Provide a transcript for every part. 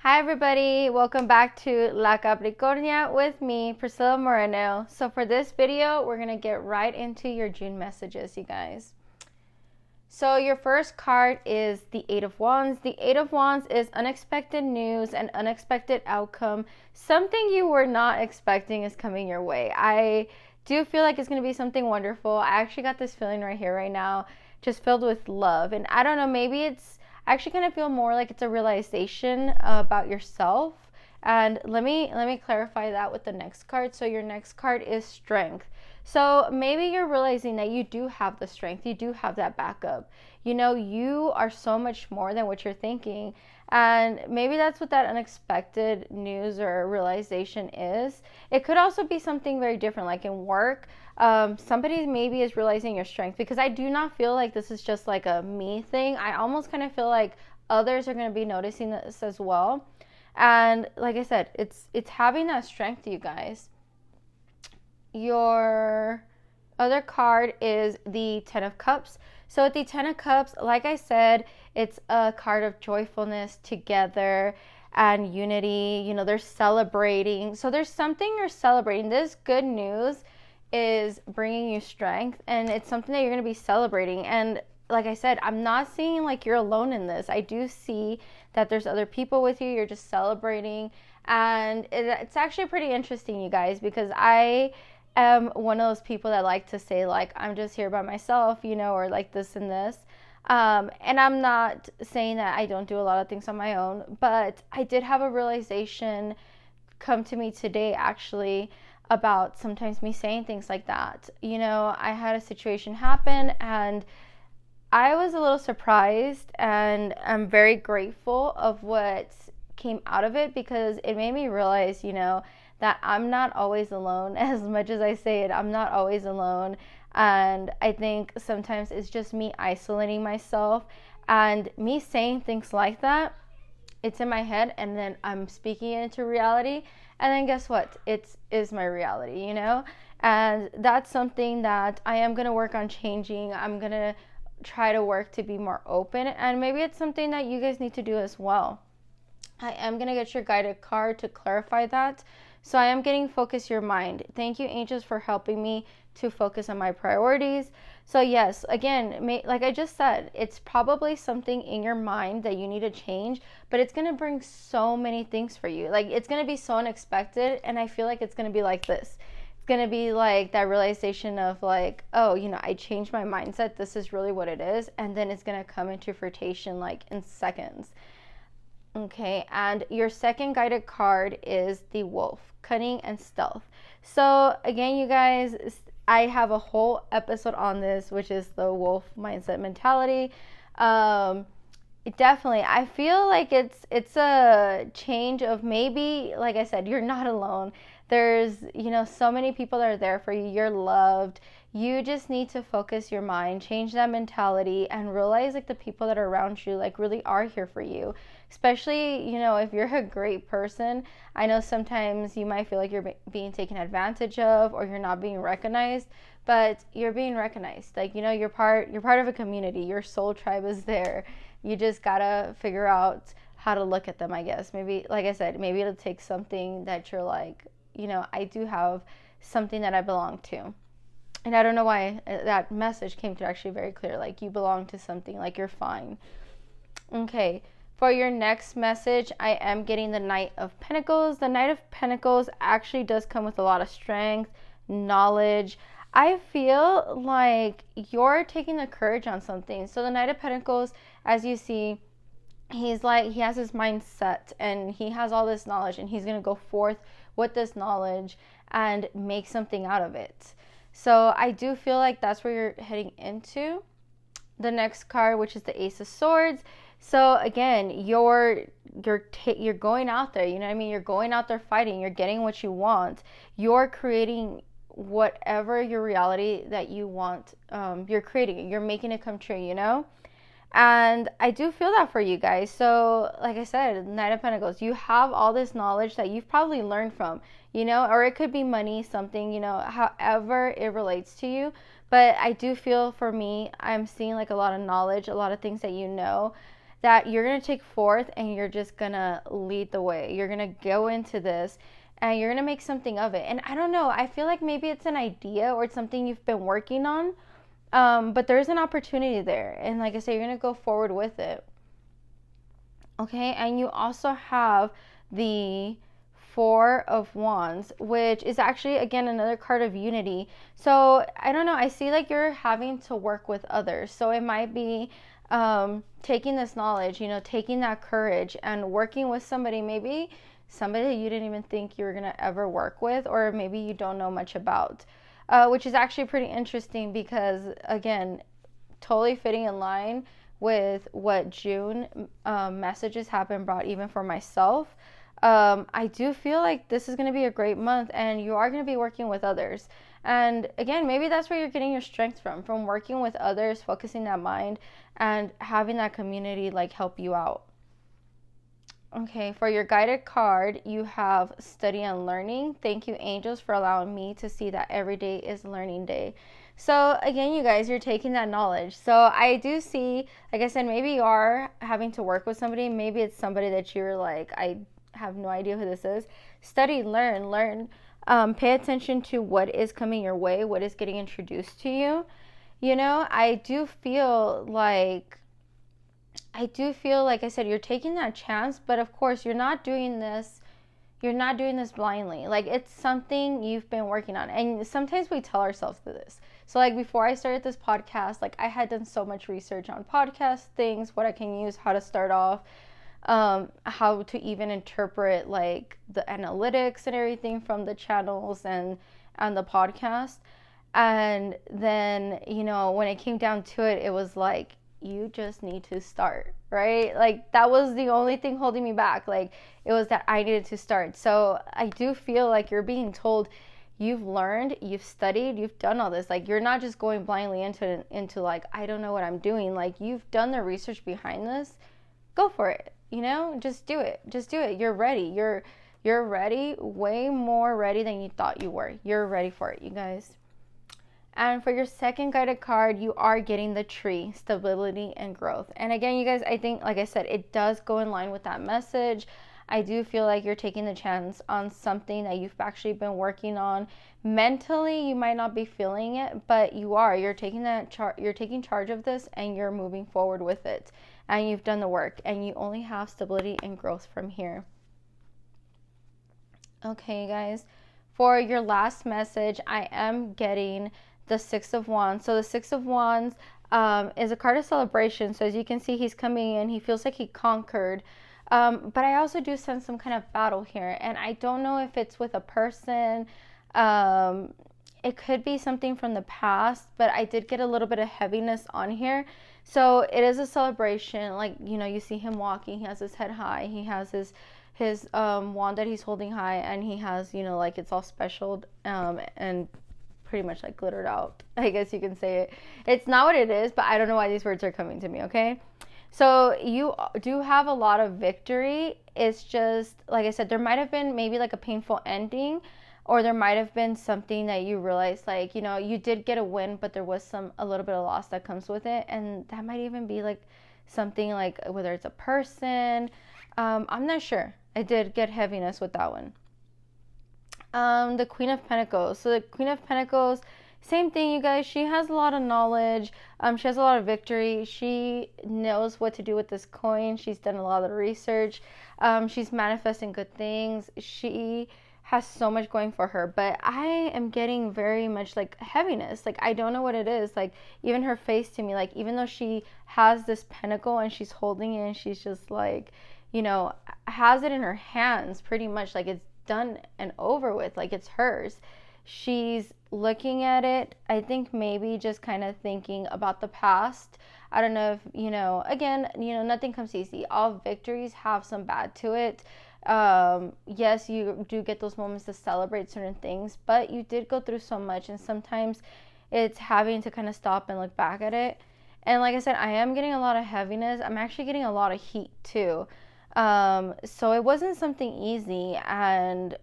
Hi everybody, welcome back to La Capricornia with me, Priscilla Moreno. So for this video, we're going to get right into your June messages, you guys. So your first card is the Eight of Wands. The Eight of Wands is unexpected news and unexpected outcome. Something you were not expecting is coming your way. I do feel like it's going to be something wonderful. I actually got this feeling right here, right now, just filled with love. And I don't know, maybe it's actually going to feel more like it's a realization about yourself. And let me clarify that with the next card. So your next card is strength. So maybe you're realizing that you do have the strength, you do have that backup. You know, you are so much more than what you're thinking. And maybe that's what that unexpected news or realization is. It could also be something very different, like in work. Somebody maybe is realizing your strength, because I do not feel like this is just like a me thing. I almost kind of feel like others are going to be noticing this as well. And like I said, it's having that strength, you guys. Your other card is the Ten of Cups. So with the Ten of Cups, like I said, it's a card of joyfulness, together, and unity. You know, they're celebrating. So there's something you're celebrating. This good news is bringing you strength, and it's something that you're going to be celebrating. And like I said, I'm not seeing like you're alone in this. I do see that there's other people with you. You're just celebrating. And it's actually pretty interesting, you guys, because I am one of those people that like to say, like, I'm just here by myself, you know, or like this and this. And I'm not saying that I don't do a lot of things on my own, but I did have a realization come to me today, actually, about sometimes me saying things like that. You know, I had a situation happen and I was a little surprised, and I'm very grateful of what came out of it, because it made me realize, you know, that I'm not always alone. As much as I say it, I'm not always alone. And I think sometimes it's just me isolating myself and me saying things like that. It's in my head, and then I'm speaking it into reality. And then guess what? It is my reality, you know? And that's something that I am going to work on changing. I'm going to try to work to be more open. And maybe it's something that you guys need to do as well. I am going to get your guided card to clarify that. So I am getting focus your mind. Thank you, angels, for helping me to focus on my priorities. So yes, again, like I just said, it's probably something in your mind that you need to change, but it's going to bring so many things for you. Like, it's going to be so unexpected, and I feel like it's going to be like this. It's going to be like that realization of like, oh, you know, I changed my mindset. This is really what it is. And then it's going to come into fruition like in seconds. Okay, and your second guided card is the Wolf, cunning and stealth. So again, you guys, I have a whole episode on this, which is the wolf mindset mentality. Definitely, I feel like it's a change of, maybe, like I said, you're not alone. There's, you know, so many people that are there for you. You're loved. You just need to focus your mind, change that mentality, and realize like the people that are around you like really are here for you. Especially, you know, if you're a great person. I know sometimes you might feel like you're being taken advantage of, or you're not being recognized, but you're being recognized. Like, you know, you're part of a community. Your soul tribe is there. You just gotta figure out how to look at them, I guess. Maybe, like I said, maybe it'll take something that you're like, you know, I do have something that I belong to. And I don't know why that message came through actually very clear. Like, you belong to something, like you're fine. Okay, for your next message, I am getting the Knight of Pentacles. The Knight of Pentacles actually does come with a lot of strength, knowledge. I feel like you're taking the courage on something. So the Knight of Pentacles, as you see, he's like, he has his mind set, and he has all this knowledge, and he's going to go forth with this knowledge and make something out of it. So I do feel like that's where you're heading into. The next card, which is the Ace of Swords. So again, you're going out there, you know what I mean? You're going out there fighting, you're getting what you want. You're creating whatever your reality that you want. You're creating it, you're making it come true, you know? And I do feel that for you guys. So like I said, Knight of Pentacles, you have all this knowledge that you've probably learned from, you know, or it could be money, something, you know, however it relates to you. But I do feel, for me, I'm seeing like a lot of knowledge, a lot of things that you know. that you're going to take forth and you're just going to lead the way. You're going to go into this and you're going to make something of it. And I don't know, I feel like maybe it's an idea or it's something you've been working on, but there's an opportunity there. And like I said, you're going to go forward with it. Okay, and you also have the Four of Wands, which is actually, again, another card of unity. So I don't know, I see like you're having to work with others. So it might be taking this knowledge, taking that courage and working with somebody, maybe somebody that you didn't even think you were going to ever work with, or maybe you don't know much about, which is actually pretty interesting because, again, totally fitting in line with what June messages have been brought even for myself. I do feel like this is going to be a great month and you are going to be working with others. And again, maybe that's where you're getting your strength from working with others, focusing that mind and having that community like help you out. Okay, for your guided card, you have study and learning. Thank you, angels, for allowing me to see that every day is learning day. So again, you guys, you're taking that knowledge. So I do see, like I said, maybe you are having to work with somebody. Maybe it's somebody that you're like, I have no idea who this is. Study, learn. Pay attention to what is coming your way, what is getting introduced to you. I do feel like I said, you're taking that chance, but of course you're not doing this blindly. Like, it's something you've been working on. And sometimes we tell ourselves this. So like before I started this podcast, like I had done so much research on podcast things, what I can use, how to start off, how to even interpret like the analytics and everything from the channels and the podcast. And then, when it came down to it, it was like, you just need to start, right? Like that was the only thing holding me back. Like it was that I needed to start. So I do feel like you're being told, you've learned, you've studied, you've done all this. Like you're not just going blindly into like, I don't know what I'm doing. Like you've done the research behind this. Go for it. Just do it. You're ready. You're ready, way more ready than you thought you were. You're ready for it, you guys. And for your second guided card, you are getting the tree, stability and growth. And again, you guys, I think, like I said, it does go in line with that message. I do feel like you're taking the chance on something that you've actually been working on. Mentally, you might not be feeling it, but you are. You're taking you're taking charge of this and you're moving forward with it. And you've done the work and you only have stability and growth from here. Okay, guys. For your last message, I am getting the Six of Wands. So the Six of Wands is a card of celebration. So as you can see, he's coming in. He feels like he conquered. But I also do sense some kind of battle here. And I don't know if it's with a person. It could be something from the past. But I did get a little bit of heaviness on here. So it is a celebration. Like, you see him walking. He has his head high. He has his wand that he's holding high. And he has, like it's all special and pretty much like glittered out, I guess you can say it. It's not what it is, but I don't know why these words are coming to me, okay? So you do have a lot of victory. It's just, like I said, there might have been maybe like a painful ending, or there might have been something that you realized, like, you did get a win, but there was a little bit of loss that comes with it. And that might even be like something like, whether it's a person, I'm not sure. I did get heaviness with that one. The Queen of Pentacles. So the Queen of Pentacles, same thing, you guys. She has a lot of knowledge. She has a lot of victory. She knows what to do with this coin. She's done a lot of the research. She's manifesting good things. She has so much going for her. But I am getting very much like heaviness. Like I don't know what it is. Like even her face to me, like even though she has this pentacle and she's holding it and she's just like, has it in her hands pretty much, like it's done and over with, like it's hers. She's looking at it, I think maybe just kind of thinking about the past. I don't know if, again, nothing comes easy. All victories have some bad to it. Yes, you do get those moments to celebrate certain things, but you did go through so much, and sometimes it's having to kind of stop and look back at it. And like I said, I am getting a lot of heaviness. I'm actually getting a lot of heat too. So it wasn't something easy, and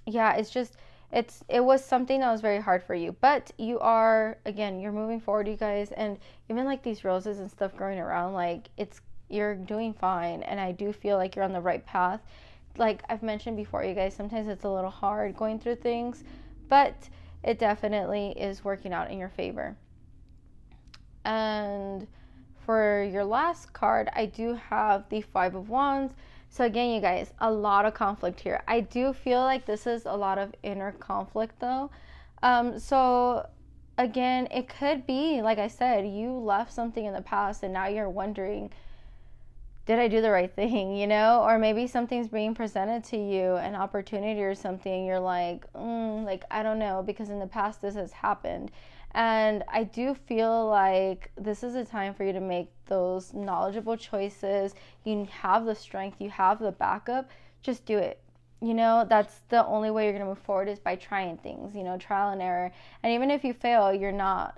yeah, it's just, it was something that was very hard for you, but you are, again, you're moving forward, you guys. And even like these roses and stuff growing around, like you're doing fine. And I do feel like you're on the right path. Like I've mentioned before, you guys, sometimes it's a little hard going through things, but it definitely is working out in your favor. And for your last card, I do have the Five of Wands. So again, you guys, a lot of conflict here. I do feel like this is a lot of inner conflict though. So again, it could be, like I said, you left something in the past and now you're wondering, did I do the right thing, Or maybe something's being presented to you, an opportunity or something. You're like, I don't know, because in the past this has happened. And I do feel like this is a time for you to make those knowledgeable choices. You have the strength, you have the backup, just do it. That's the only way you're going to move forward, is by trying things, trial and error. And even if you fail, you're not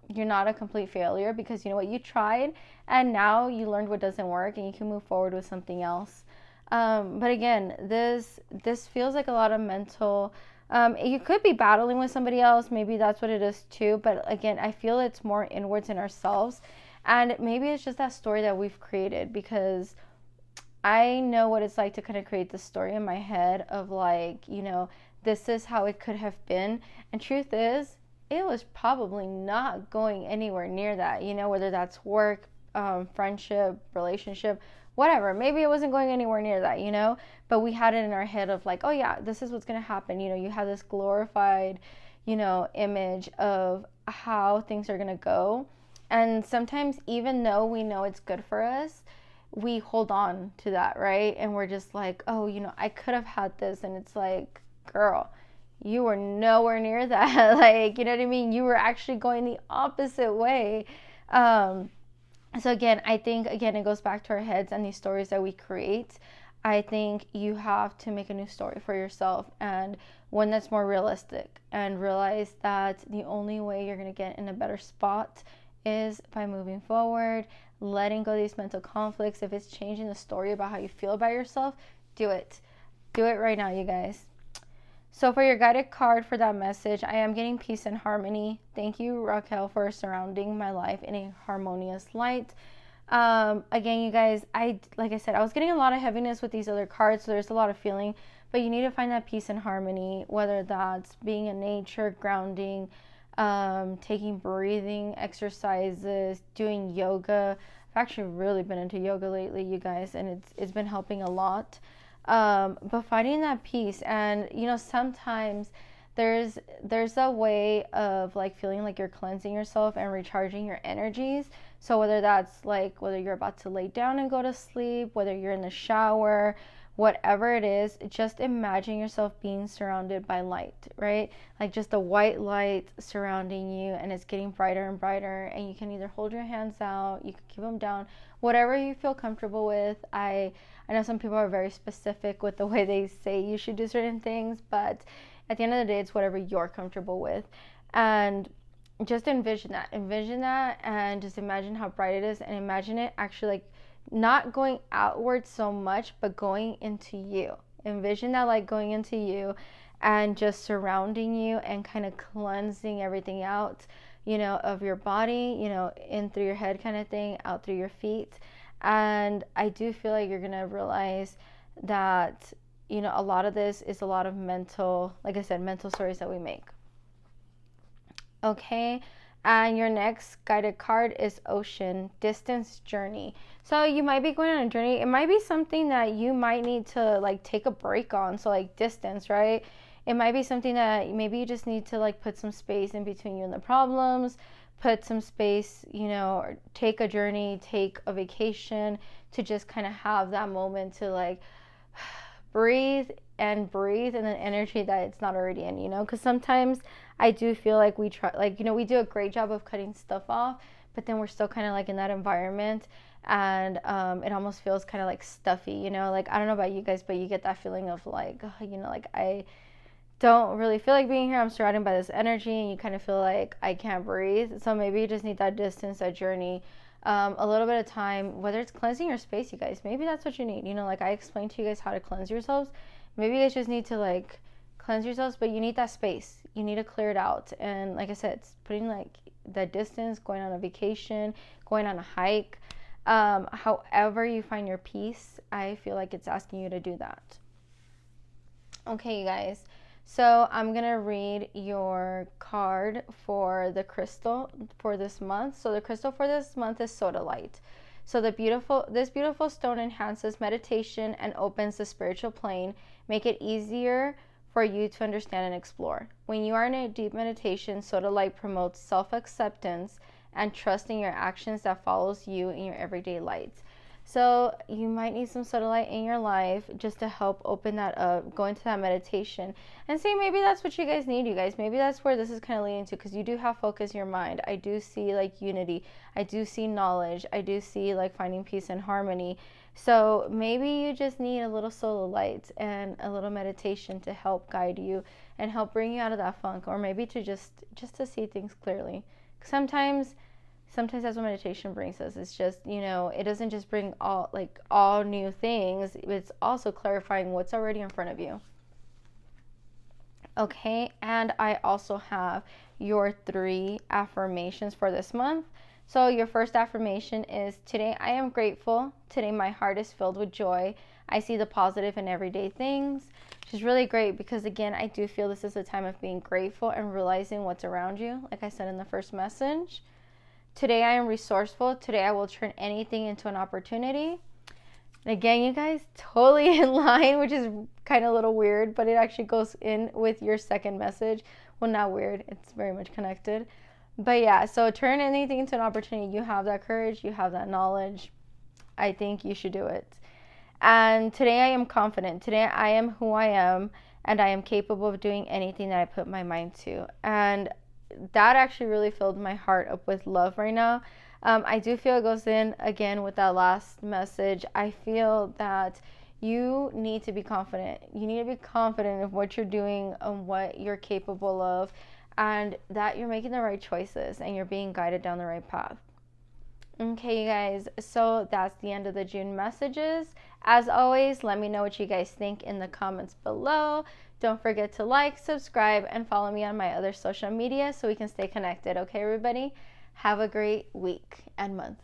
a complete failure, because you know what, you tried and now you learned what doesn't work and you can move forward with something else. But again, this feels like a lot of mental, you could be battling with somebody else, maybe that's what it is too, but again, I feel it's more inwards in ourselves. And maybe it's just that story that we've created, because I know what it's like to kind of create this story in my head of like, this is how it could have been. And truth is, it was probably not going anywhere near that, whether that's work, friendship, relationship, whatever. Maybe it wasn't going anywhere near that, but we had it in our head of like, oh yeah, this is what's going to happen. You have this glorified, image of how things are going to go. And sometimes, even though we know it's good for us, we hold on to that, right? And we're just like, oh, I could have had this. And it's like, girl, you were nowhere near that. Like, you know what I mean? You were actually going the opposite way. So again, I think, it goes back to our heads and these stories that we create. I think you have to make a new story for yourself, and one that's more realistic, and realize that the only way you're going to get in a better spot is by moving forward, letting go of these mental conflicts. If it's changing the story about how you feel about yourself, do it. Do it right now, you guys. So for your guided card for that message, I am getting peace and harmony. Thank you, Raquel, for surrounding my life in a harmonious light. Again, you guys, like I said, I was getting a lot of heaviness with these other cards, so there's a lot of feeling, but you need to find that peace and harmony, whether that's being in nature, grounding, taking breathing exercises, doing yoga. I've actually really been into yoga lately, you guys, and it's been helping a lot. But finding that peace, and sometimes there's a way of like feeling like you're cleansing yourself and recharging your energies. So whether that's like whether you're about to lay down and go to sleep, whether you're in the shower, whatever it is, just imagine yourself being surrounded by light, right? Like just a white light surrounding you, and it's getting brighter and brighter, and you can either hold your hands out, you can keep them down, whatever you feel comfortable with. I know some people are very specific with the way they say you should do certain things, but at the end of the day, it's whatever you're comfortable with. And just envision that, and just imagine how bright it is, and imagine it actually like not going outward so much, but going into you. Envision that like going into you and just surrounding you and kind of cleansing everything out, of your body, in through your head kind of thing, out through your feet. And I do feel like you're going to realize that, a lot of this is a lot of mental, like I said, mental stories that we make. Okay. And your next guided card is Ocean, Distance Journey. So you might be going on a journey. It might be something that you might need to like take a break on. So like distance, right? It might be something that maybe you just need to like put some space in between you and the problems, put some space, or take a journey, take a vacation, to just kind of have that moment to like breathe in an energy that it's not already in, because sometimes I do feel like we try, like, we do a great job of cutting stuff off, but then we're still kind of like in that environment, and it almost feels kind of like stuffy, like, I don't know about you guys, but you get that feeling of like, like I don't really feel like being here. I'm surrounded by this energy, and you kind of feel like I can't breathe. So maybe you just need that distance, that journey, a little bit of time, whether it's cleansing your space, you guys. Maybe that's what you need. Like I explained to you guys how to cleanse yourselves. Maybe you guys just need to like cleanse yourselves, but you need that space. You need to clear it out. And like I said, it's putting like the distance, going on a vacation, going on a hike, however you find your peace, I feel like it's asking you to do that. Okay, you guys. So I'm going to read your card for the crystal for this month. So the crystal for this month is sodalite. So this beautiful stone enhances meditation and opens the spiritual plane, make it easier for you to understand and explore. When you are in a deep meditation, sodalite promotes self-acceptance and trust in your actions that follows you in your everyday light. So you might need some sodalite in your life just to help open that up, go into that meditation, and see, maybe that's what you guys need, you guys. Maybe that's where this is kind of leading to, because you do have focus in your mind. I do see like unity. I do see knowledge. I do see like finding peace and harmony. So maybe you just need a little sodalite and a little meditation to help guide you and help bring you out of that funk, or maybe to just to see things clearly. Sometimes that's what meditation brings us. It's just, it doesn't just bring all new things. It's also clarifying what's already in front of you. Okay, and I also have your 3 affirmations for this month. So your first affirmation is, today I am grateful. Today my heart is filled with joy. I see the positive in everyday things, which is really great because, again, I do feel this is a time of being grateful and realizing what's around you, like I said in the first message. Today I am resourceful. Today I will turn anything into an opportunity. And again, you guys, totally in line, which is kind of a little weird, but it actually goes in with your second message. Well, not weird. It's very much connected. But yeah, so turn anything into an opportunity. You have that courage. You have that knowledge. I think you should do it. And today I am confident. Today I am who I am, and I am capable of doing anything that I put my mind to. And that actually really filled my heart up with love right now. I do feel it goes in again with that last message. I feel that you need to be confident. You need to be confident of what you're doing and what you're capable of, and that you're making the right choices and you're being guided down the right path. Okay, you guys, so that's the end of the June messages. As always, let me know what you guys think in the comments below. Don't forget to like, subscribe, and follow me on my other social media so we can stay connected. Okay, everybody? Have a great week and month.